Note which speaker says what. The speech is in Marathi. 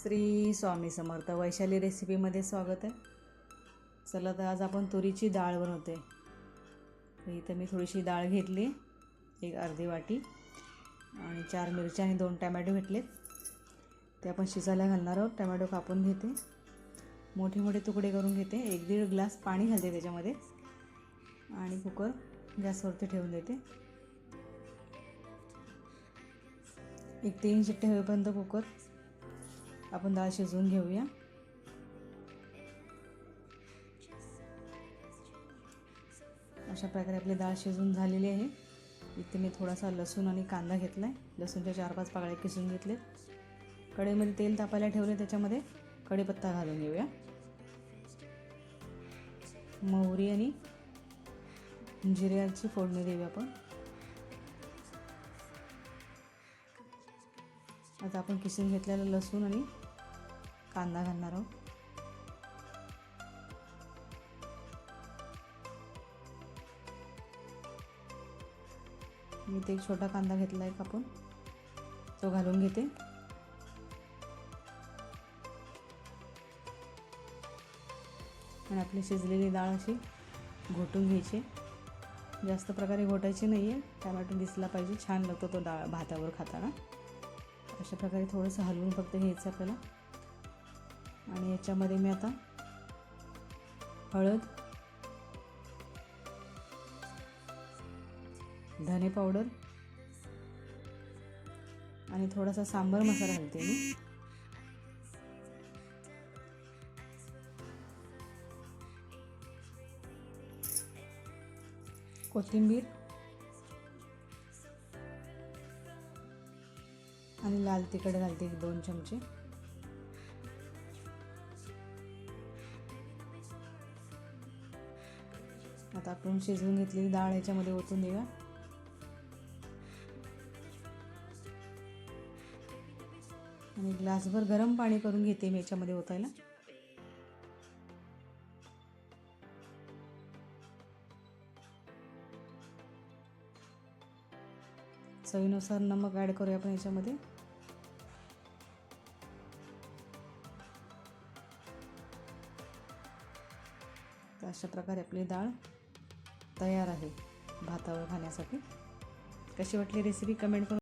Speaker 1: श्री स्वामी समर्थ. वैशाली रेसिपीमध्ये स्वागत आहे. चला तर आज आपण तुरीची डाळ बनवते. इथं मी थोडीशी डाळ घेतली, एक अर्धी वाटी, आणि 4 मिरच्या आणि 2 टमॅटो घेतलेत. ते आपण शिजायला घालणार आहोत. टमॅटो कापून घेते, मोठे मोठे तुकडे करून घेते. 1-1.5 ग्लास पाणी घालते त्याच्यामध्ये आणि कुकर गॅसवरती ठेवून देते. 1-3 शिट्टे होईपर्यंत कुकर आपण डाळ शिजवून घेऊया. अशा प्रकारे आपली डाळ शिजून झालेली आहे. इथे मी थोडासा लसूण आणि कांदा घेतला आहे. लसूणच्या 4-5 पाकळ्या किसून घेतले. कढईमध्ये तेल तापायला ठेवले, त्याच्यामध्ये कढीपत्ता घालून घेऊया. मोहरी आणि जिऱ्याची फोडणी देऊया आपण. आता आपण किसून घेतलेला लसूण आणि कांदा घालणार आहोत. मी एक छोटा कांदा घेतला आहे कापून, तो घालून घेते. आणि आपली शिजलेली डाळ अशी घोटून घ्यायची. जास्त प्रकारे घोटायची नाही आहे. टमॅटो दिसला पाहिजे, छान लागतो तो डाळ भातावर खाताना. अशा प्रकारे थोडंसं हलवून फक्त घ्यायचं आपल्याला. आणि याच्यामध्ये मी आता हळद, धने पावडर आणि थोडासा सांबार मसाला घालते मी. कोथिंबीर आणि लाल तिखट घालते 2 चमचे. आता आपण शिजवून घेतलेली डाळ याच्यामध्ये ओतून देऊया. आणि ग्लासभर गरम पाणी करून घेते मी याच्यामध्ये ओतायला. चवीनुसार नमक ॲड करूया आपण याच्यामध्ये. तर अशा प्रकारे आपली डाळ तयार आहे भातावर खाण्यासाठी. कशी वाटली रेसिपी कमेंट करून